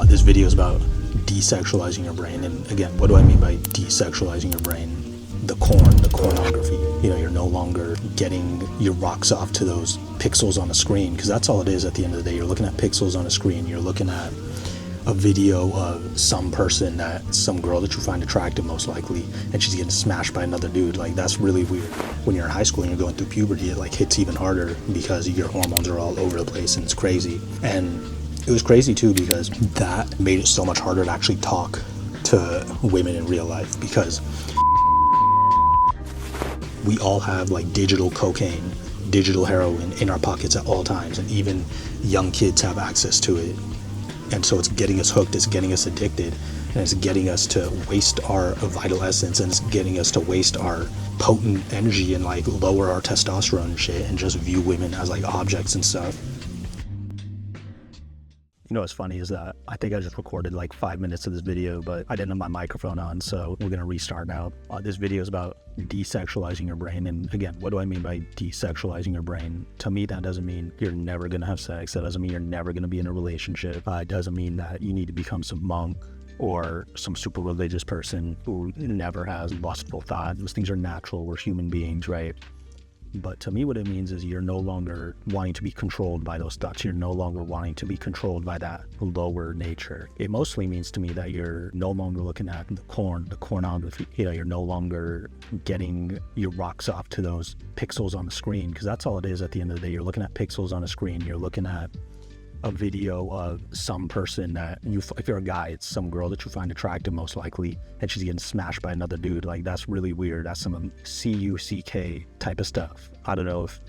This video is about desexualizing your brain. And again, what do I mean by desexualizing your brain? The pornography. You're no longer getting your rocks off to those pixels on a screen, because that's all it is at the end of the day. You're looking at pixels on a screen. You're looking at a video of some girl that you find attractive most likely, and she's getting smashed by another dude. Like, that's really weird. When you're in high school and you're going through puberty, it hits even harder because your hormones are all over the place and it's crazy. And it was crazy too because that made it so much harder to actually talk to women in real life, because we all have digital cocaine, digital heroin in our pockets at all times, and even young kids have access to it. And so it's getting us hooked, it's getting us addicted, and it's getting us to waste our vital essence, and it's getting us to waste our potent energy and lower our testosterone and shit, and just view women as objects and stuff. What's funny is that I think I just recorded 5 minutes of this video, but I didn't have my microphone on, so we're gonna restart now. This video is about desexualizing your brain. And again, what do I mean by desexualizing your brain? To me, that doesn't mean you're never gonna have sex. That doesn't mean you're never gonna be in a relationship. It doesn't mean that you need to become some monk or some super religious person who never has lustful thoughts. Those things are natural. We're human beings, right? But to me, what it means is you're no longer wanting to be controlled by those thoughts. You're no longer wanting to be controlled by that lower nature. It mostly means to me that you're no longer looking at the pornography. You're no longer getting your rocks off to those pixels on the screen, because that's all it is at the end of the day. You're looking at pixels on a screen. You're looking at a video of some person that if you're a guy, it's some girl that you find attractive most likely, and she's getting smashed by another dude. That's really weird. That's some C-U-C-K type of stuff. I don't know if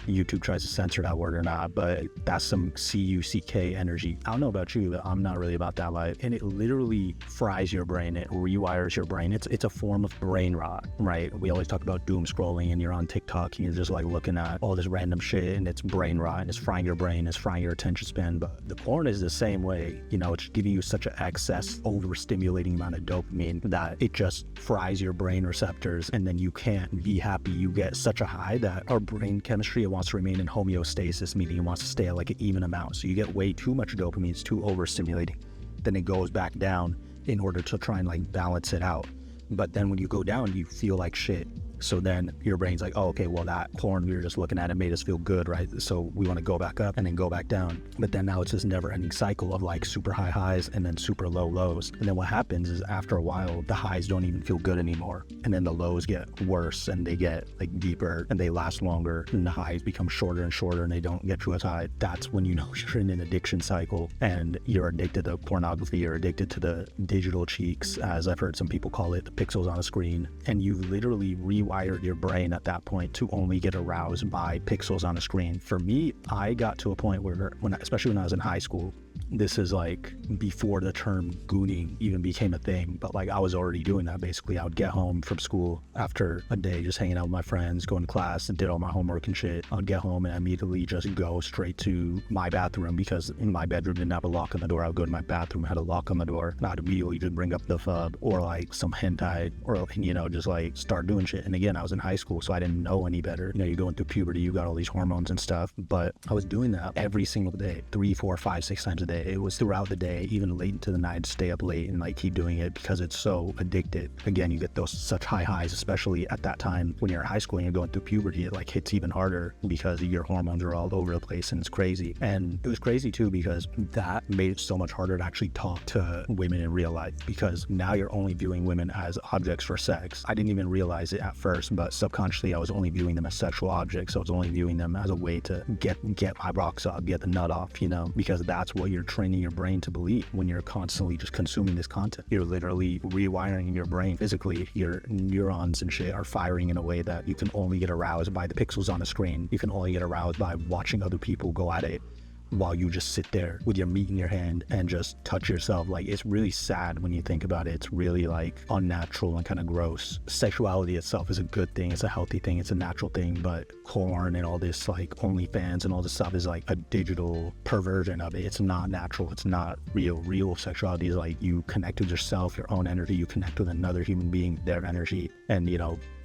YouTube tries to censor that word or not, but that's some C-U-C-K energy. I don't know about you, but I'm not really about that life. And it literally fries your brain. It rewires your brain. It's a form of brain rot, right? We always talk about doom scrolling, and you're on TikTok and you're just looking at all this random shit, and it's brain rot, and it's frying your brain, it's frying your attention span. But the porn is the same way. It's giving you such an excess, overstimulating amount of dopamine that it just fries your brain receptors, and then you can't be happy. You get such a high that our brain chemistry wants to remain in homeostasis, meaning it wants to stay at an even amount. So you get way too much dopamine, it's too overstimulating. Then it goes back down in order to try and balance it out. But then when you go down, you feel like shit. So then your brain's oh, okay, well, that porn we were just looking at, it made us feel good, right? So we want to go back up and then go back down. But then now it's this never-ending cycle of super high highs and then super low lows. And then what happens is after a while, the highs don't even feel good anymore. And then the lows get worse, and they get deeper, and they last longer, and the highs become shorter and shorter, and they don't get you as high. That's when you know you're in an addiction cycle, and you're addicted to pornography. You're addicted to the digital cheeks, as I've heard some people call it, the pixels on a screen. And you've literally rewired your brain at that point to only get aroused by pixels on a screen. For me, I got to a point where, especially when I was in high school, this is before the term gooning even became a thing, but I was already doing that. Basically, I would get home from school after a day just hanging out with my friends, going to class and did all my homework and shit. I'd get home and immediately just go straight to my bathroom, because in my bedroom didn't have a lock on the door. I would go to my bathroom, had a lock on the door, and I'd immediately just bring up the phub or some hentai, or just start doing shit. And again, I was in high school, so I didn't know any better. You're going through puberty, you got all these hormones and stuff, but I was doing that every single day, 3, 4, 5, 6 times a day. It was throughout the day, even late into the night. I'd stay up late and keep doing it because it's so addictive. Again, you get those such high highs, especially at that time when you're in high school and you're going through puberty. It hits even harder because your hormones are all over the place, and it's crazy. And it was crazy too because that made it so much harder to actually talk to women in real life, because now you're only viewing women as objects for sex. I didn't even realize it at first, but subconsciously I was only viewing them as sexual objects. I was only viewing them as a way to get my rocks off, get the nut off, because that's what you're training your brain to believe when you're constantly just consuming this content. You're literally rewiring your brain physically. Your neurons and shit are firing in a way that you can only get aroused by the pixels on a screen. You can only get aroused by watching other people go at it, while you just sit there with your meat in your hand and just touch yourself. It's really sad when you think about it. It's really unnatural and kind of gross. Sexuality itself is a good thing. It's a healthy thing. It's a natural thing. But porn and all this OnlyFans and all this stuff is a digital perversion of it. It's not natural. It's not real. Real sexuality is you connect with yourself, your own energy. You connect with another human being, their energy. And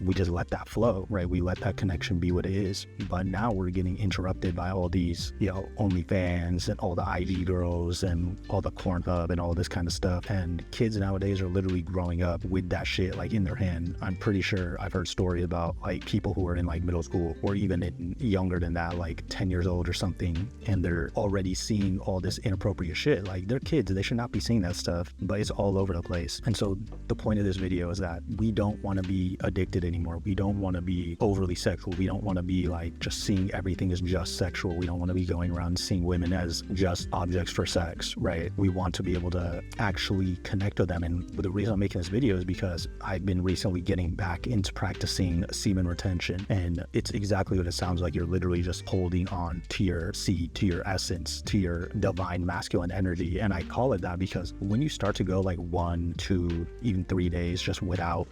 we just let that flow, right? We let that connection be what it is. But now we're getting interrupted by all these, OnlyFans and all the ID girls and all the Pornhub and all this kind of stuff. And kids nowadays are literally growing up with that shit like in their hand. I'm pretty sure I've heard stories about like people who are in like middle school or even younger than that, like 10 years old or something, and they're already seeing all this inappropriate shit. Like, they're kids, they should not be seeing that stuff, but it's all over the place. And so the point of this video is that we don't want to be addicted anymore. We don't want to be overly sexual. We don't want to be like just seeing everything as just sexual. We don't want to be going around seeing women as just objects for sex, right? We want to be able to actually connect with them. And the reason I'm making this video is because I've been recently getting back into practicing semen retention, and it's exactly what it sounds like. You're literally just holding on to your seed, to your essence, to your divine masculine energy. And I call it that because when you start to go like 1, 2, even 3 days just without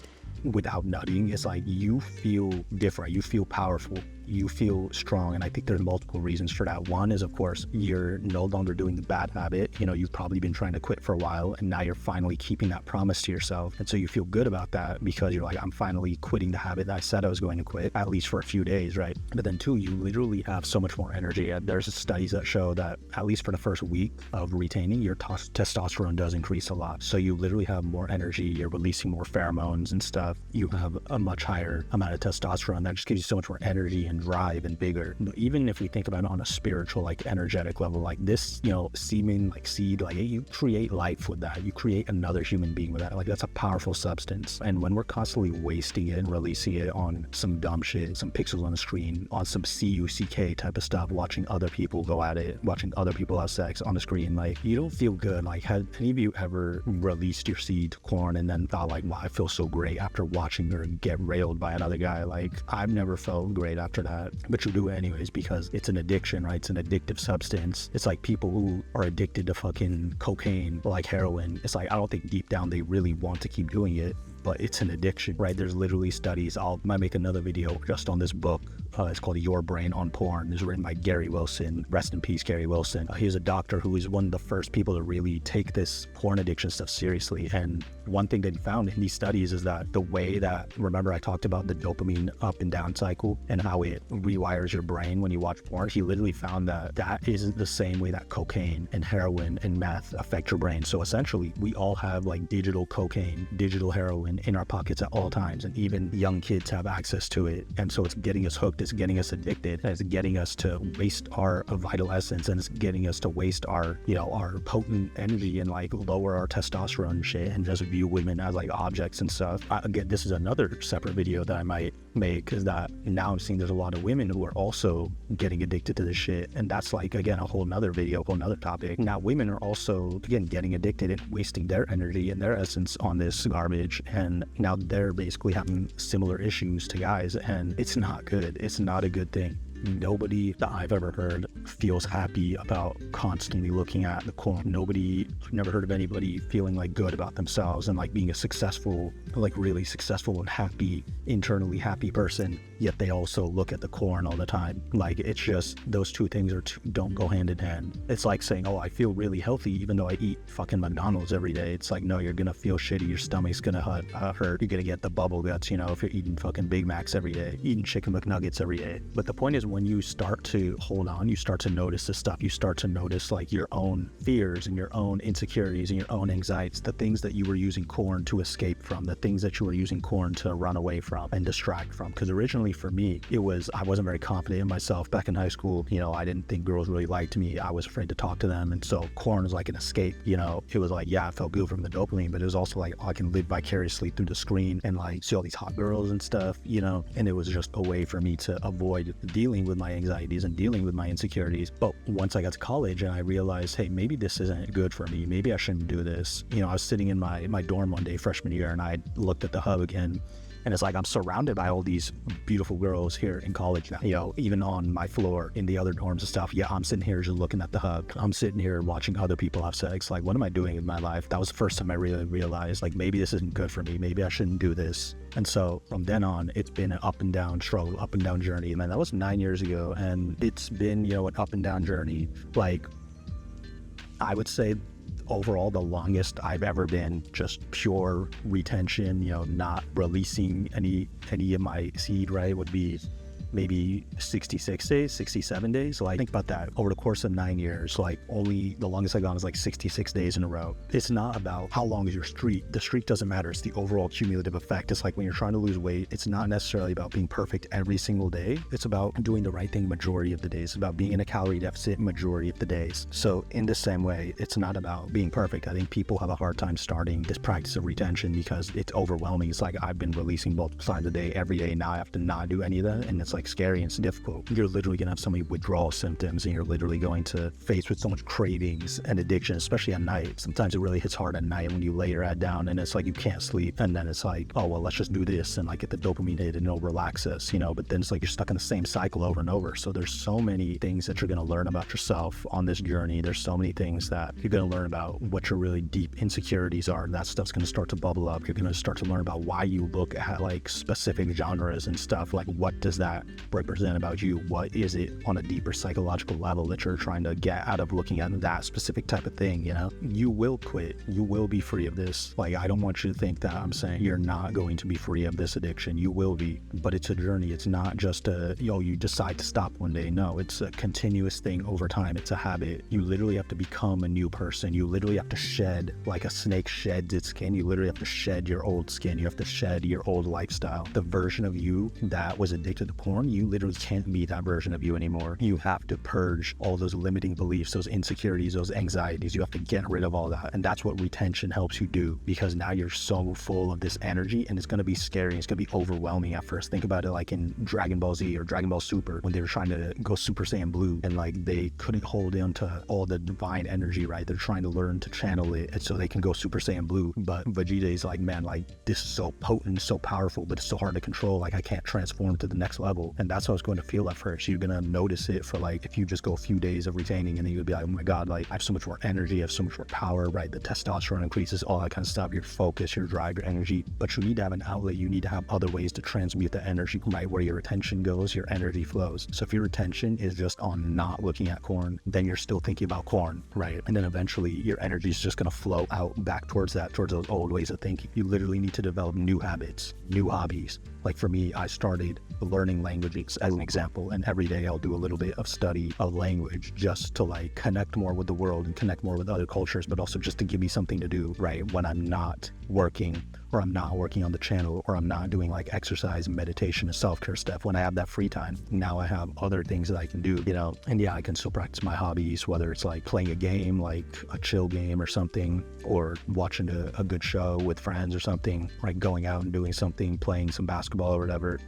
nutting, it's like you feel different, you feel powerful, you feel strong. And I think there's multiple reasons for that. One is, of course, you're no longer doing the bad habit. You've probably been trying to quit for a while, and now you're finally keeping that promise to yourself. And so you feel good about that because you're like, I'm finally quitting the habit that I said I was going to quit, at least for a few days, right? But then two, you literally have so much more energy. There's studies that show that at least for the first week of retaining, your testosterone does increase a lot. So you literally have more energy, you're releasing more pheromones and stuff. You have a much higher amount of testosterone that just gives you so much more energy and drive and vigor. But even if we think about it on a spiritual, like energetic level, like this, semen, like seed, like you create life with that. You create another human being with that. Like, that's a powerful substance. And when we're constantly wasting it and releasing it on some dumb shit, some pixels on the screen, on some CUCK type of stuff, watching other people go at it, watching other people have sex on the screen, like, you don't feel good. Like, have any of you ever released your seed to corn and then thought like, wow, I feel so great after watching her get railed by another guy? Like, I've never felt great after that, but you do it anyways because it's an addiction, right? It's an addictive substance. It's like people who are addicted to fucking cocaine or like heroin. It's like, I don't think deep down they really want to keep doing it, but it's an addiction, right? There's literally studies. I might make another video just on this book. It's called Your Brain on Porn. It's written by Gary Wilson. Rest in peace, Gary Wilson. He's a doctor who is one of the first people to really take this porn addiction stuff seriously. And one thing that he found in these studies is that the way that, remember I talked about the dopamine up and down cycle and how it rewires your brain when you watch porn? He literally found that that isn't the same way that cocaine and heroin and meth affect your brain. So essentially, we all have like digital cocaine, digital heroin in our pockets at all times, and even young kids have access to it. And so it's getting us hooked, it's getting us addicted, and it's getting us to waste our vital essence, and it's getting us to waste our our potent energy and like lower our testosterone and shit, and just view women as like objects and stuff. Again, this is another separate video that I might make, is that now I'm seeing there's a lot of women who are also getting addicted to this shit, and that's like, again, a whole nother video, whole nother topic. Now women are also, again, getting addicted and wasting their energy and their essence on this garbage, and now they're basically having similar issues to guys, and it's not good. It's not a good thing. Nobody that I've ever heard feels happy about constantly looking at the corn. I've never heard of anybody feeling like good about themselves and like being a successful, like really successful and happy, internally happy person, yet they also look at the corn all the time. Like, it's just, those two things don't go hand in hand. It's like saying, oh, I feel really healthy even though I eat fucking McDonald's every day. It's like, no, you're gonna feel shitty, your stomach's gonna hurt, you're gonna get the bubble guts, if you're eating fucking Big Macs every day, eating chicken McNuggets every day. But the point is, when you start to hold on, you start to notice this stuff. You start to notice like your own fears and your own insecurities and your own anxieties, the things that you were using corn to escape from, the things that you were using corn to run away from and distract from. Because originally for me, I wasn't very confident in myself back in high school. I didn't think girls really liked me. I was afraid to talk to them. And so corn was like an escape. It was like, yeah, I felt good from the dopamine, but it was also like, oh, I can live vicariously through the screen and like see all these hot girls and stuff, and it was just a way for me to avoid dealing with my anxieties and dealing with my insecurities. But once I got to college and I realized, hey, maybe this isn't good for me, maybe I shouldn't do this. I was sitting in my dorm one day freshman year, and I looked at the hub again, and it's like I'm surrounded by all these beautiful girls here in college now, even on my floor in the other dorms and stuff. Yeah, I'm sitting here just looking at the hub. I'm sitting here watching other people have sex. Like, what am I doing in my life? That was the first time I really realized, like, maybe this isn't good for me. Maybe I shouldn't do this. And so from then on, it's been an up and down struggle, up and down journey. And then that was 9 years ago, and it's been, an up and down journey. Like, I would say overall the longest I've ever been just pure retention, not releasing any of my seed, right, would be maybe 66 days, 67 days. Like, think about that. Over the course of 9 years, like, only the longest I've gone is like 66 days in a row. It's not about how long is your streak. The streak doesn't matter. It's the overall cumulative effect. It's like when you're trying to lose weight, it's not necessarily about being perfect every single day. It's about doing the right thing majority of the days. It's about being in a calorie deficit majority of the days. So in the same way, it's not about being perfect. I think people have a hard time starting this practice of retention because it's overwhelming. It's like I've been releasing multiple times a day, every day. Now I have to not do any of that. And it's like scary and it's difficult. You're literally going to have so many withdrawal symptoms and you're literally going to face with so much cravings and addiction, especially at night. Sometimes it really hits hard at night when you lay your head down and it's like you can't sleep. And then it's like, oh, well, let's just do this and like get the dopamine hit and it'll relax us, but then it's like you're stuck in the same cycle over and over. So there's so many things that you're going to learn about yourself on this journey. There's so many things that you're going to learn about what your really deep insecurities are. That stuff's going to start to bubble up. You're going to start to learn about why you look at like specific genres and stuff. Like, what does that represent about you? What is it on a deeper psychological level that you're trying to get out of looking at that specific type of thing? You will quit. You will be free of this. Like, I don't want you to think that I'm saying you're not going to be free of this addiction. You will be, but it's a journey. It's not just you decide to stop one day. No, it's a continuous thing over time. It's a habit. You literally have to become a new person. You literally have to shed, like a snake sheds its skin. You literally have to shed your old skin. You have to shed your old lifestyle. The version of you that was addicted to porn, you literally can't be that version of you anymore. You have to purge all those limiting beliefs, those insecurities, those anxieties. You have to get rid of all that. And that's what retention helps you do, because now you're so full of this energy and it's going to be scary. It's going to be overwhelming at first. Think about it like in Dragon Ball Z or Dragon Ball Super when they were trying to go Super Saiyan Blue and like they couldn't hold on to all the divine energy, right? They're trying to learn to channel it and so they can go Super Saiyan Blue. But Vegeta is like, man, like this is so potent, so powerful, but it's so hard to control. Like I can't transform to the next level. And that's how it's going to feel at first. You're gonna notice it for like, if you just go a few days of retaining and then you'll be like, oh my God, like I have so much more energy, I have so much more power, right? The testosterone increases, all that kind of stuff, your focus, your drive, your energy. But you need to have an outlet. You need to have other ways to transmute the energy, right? Where your attention goes, your energy flows. So if your attention is just on not looking at corn, then you're still thinking about corn, right? And then eventually your energy is just gonna flow out back towards those old ways of thinking. You literally need to develop new habits, new hobbies. Like for me, I started learning languages as an example, and every day I'll do a little bit of study of language just to like connect more with the world and connect more with other cultures, but also just to give me something to do, right? When I'm not working or I'm not working on the channel or I'm not doing like exercise and meditation and self-care stuff. When I have that free time, now I have other things that I can do, and yeah, I can still practice my hobbies, whether it's like playing a game, like a chill game or something, or watching a good show with friends or something, like going out and doing something, playing some basketball or whatever.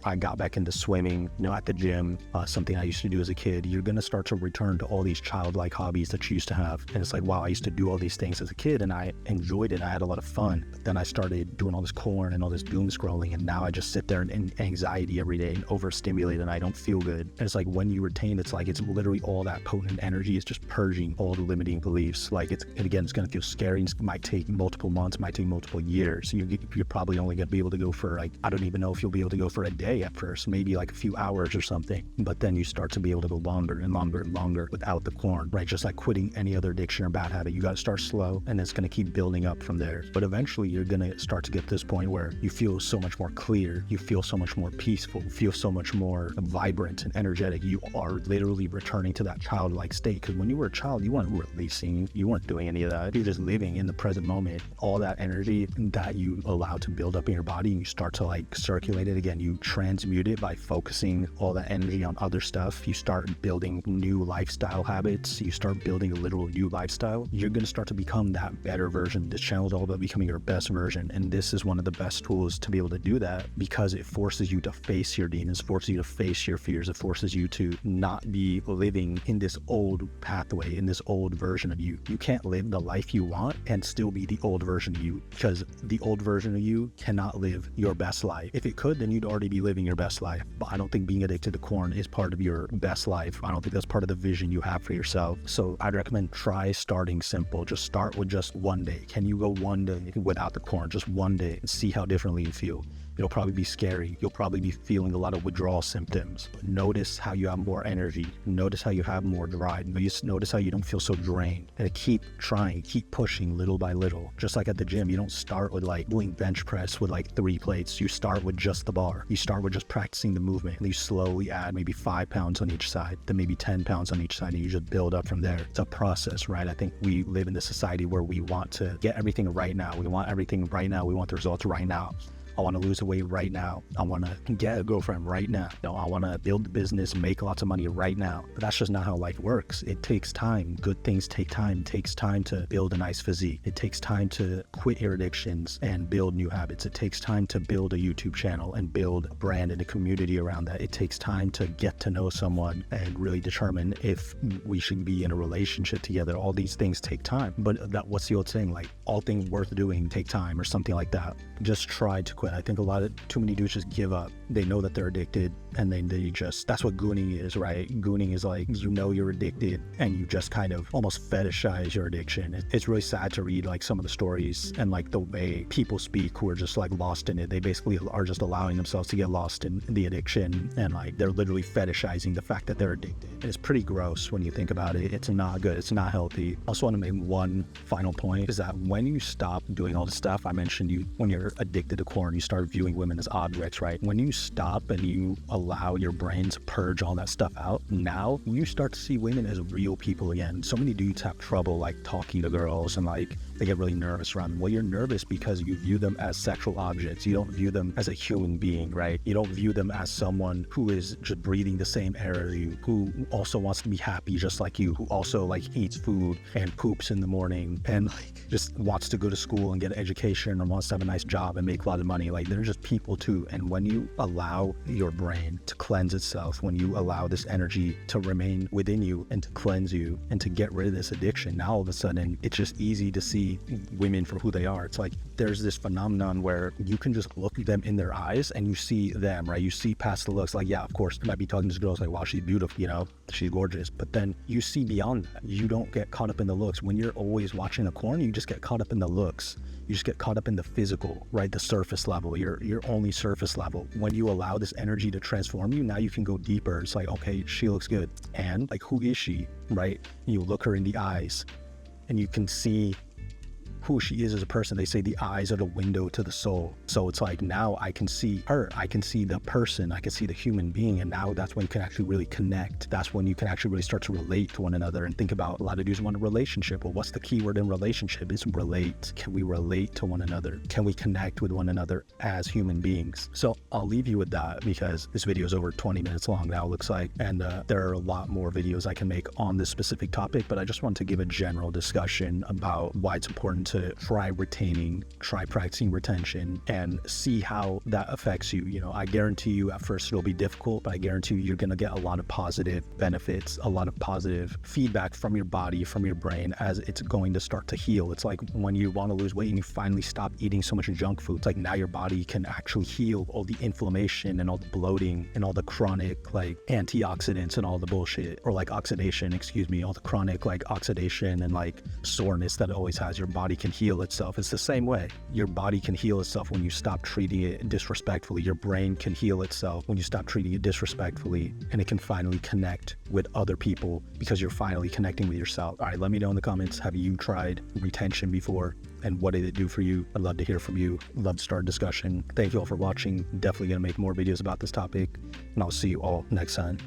I got back into swimming, at the gym, something I used to do as a kid. You're going to start to return to all these childlike hobbies that you used to have. And it's like, wow, I used to do all these things as a kid and I enjoyed it. I had a lot of fun. But then I started doing all this corn and all this doom scrolling. And now I just sit there in anxiety every day and overstimulate and I don't feel good. And it's like when you retain, it's like, it's literally all that potent energy is just purging all the limiting beliefs. Like it's going to feel scary. It might take multiple months, might take multiple years. So you're probably only going to be able to go for like, I don't even know if you'll be able to go for a day at first, maybe like a few hours or something. But then you start to be able to go longer and longer and longer without the corn, right? Just like quitting any other addiction or bad habit. You got to start slow and it's going to keep building up from there. But eventually you're going to start to get to this point where you feel so much more clear. You feel so much more peaceful, feel so much more vibrant and energetic. You are literally returning to that childlike state. Because when you were a child, you weren't releasing, you weren't doing any of that. You're just living in the present moment. All that energy that you allow to build up in your body and you start to like circulate it again. You transmute it by focusing all that energy on other stuff. You start building new lifestyle habits. You start building a literal new lifestyle. You're going to start to become that better version. This channel is all about becoming your best version. And this is one of the best tools to be able to do that because it forces you to face your demons, forces you to face your fears. It forces you to not be living in this old pathway, in this old version of you. You can't live the life you want and still be the old version of you because the old version of you cannot live your best life. If it could, then you'd already be living your best life. But I don't think being addicted to corn is part of your best life. I don't think that's part of the vision you have for yourself. So I'd recommend try starting simple. Just start with just one day. Can you go one day without the corn? Just one day and see how differently you feel. It'll probably be scary. You'll probably be feeling a lot of withdrawal symptoms. But notice how you have more energy. Notice how you have more drive. Notice how you don't feel so drained. And keep trying, keep pushing little by little. Just like at the gym, you don't start with like doing bench press with like 3 plates. You start with just the bar. You start with just practicing the movement. And you slowly add maybe 5 pounds on each side, then maybe 10 pounds on each side, and you just build up from there. It's a process, right? I think we live in this society where we want to get everything right now. We want everything right now. We want the results right now. I want to lose the weight right now. I want to get a girlfriend right now. I want to build a business, make lots of money right now. But that's just not how life works. It takes time. Good things take time. It takes time to build a nice physique. It takes time to quit your addictions and build new habits. It takes time to build a YouTube channel and build a brand and a community around that. It takes time to get to know someone and really determine if we should be in a relationship together. All these things take time. But what's the old saying? Like, all things worth doing take time, or something like that. Just try to quit. I think too many dudes just give up. They know that they're addicted, and then that's what gooning is, right? Gooning is like, you know you're addicted and you just kind of almost fetishize your addiction. It's really sad to read like some of the stories and like the way people speak who are just like lost in it. They basically are just allowing themselves to get lost in the addiction, and like they're literally fetishizing the fact that they're addicted. And it's pretty gross when you think about it. It's not good. It's not healthy. I also want to make one final point, is that when you stop doing all this stuff, I mentioned when you're addicted to corn, you start viewing women as objects, right? When you stop and you allow your brain to purge all that stuff out, now you start to see women as real people again. So many dudes have trouble like talking to girls, and like they get really nervous around them. Well, you're nervous because you view them as sexual objects. You don't view them as a human being, right? You don't view them as someone who is just breathing the same air as you, who also wants to be happy just like you, who also like eats food and poops in the morning and like just wants to go to school and get an education and wants to have a nice job and make a lot of money. Like, they're just people too. And when you allow your brain to cleanse itself, when you allow this energy to remain within you and to cleanse you and to get rid of this addiction, now all of a sudden it's just easy to see women for who they are. It's like there's this phenomenon where you can just look them in their eyes and you see them, right? You see past the looks. Like, yeah, of course, you might be talking to this girl, it's like, wow, she's beautiful, you know, she's gorgeous. But then you see beyond that. You don't get caught up in the looks. When you're always watching a corn, you just get caught up in the looks. You just get caught up in the physical, right? The surface level. You're only surface level. When you allow this energy to transform you, now you can go deeper. It's like, okay, she looks good. And like, who is she, right? You look her in the eyes and you can see who she is as a person. They say the eyes are the window to the soul. So it's like, now I can see her, I can see the person, I can see the human being, and now that's when you can actually really connect. That's when you can actually really start to relate to one another and think about, a lot of dudes want a relationship. Well, what's the key word in relationship? It's relate. Can we relate to one another? Can we connect with one another as human beings? So I'll leave you with that, because this video is over 20 minutes long now, it looks like, and there are a lot more videos I can make on this specific topic, but I just want to give a general discussion about why it's important to try practicing retention and see how that affects you. You know, I guarantee you at first it'll be difficult, but I guarantee you, you're going to get a lot of positive benefits, a lot of positive feedback from your body, from your brain, as it's going to start to heal. It's like when you want to lose weight and you finally stop eating so much junk food. It's like now your body can actually heal all the inflammation and all the bloating and all the chronic like antioxidants and all the bullshit, or like oxidation, all the chronic like oxidation and like soreness that it always has. Your body can heal itself. It's the same way. Your body can heal itself when you stop treating it disrespectfully. Your brain can heal itself when you stop treating it disrespectfully, and it can finally connect with other people because you're finally connecting with yourself. All right, let me know in the comments, have you tried retention before, and what did it do for you? I'd love to hear from you. I'd love to start a discussion. Thank you all for watching. Definitely gonna make more videos about this topic, and I'll see you all next time.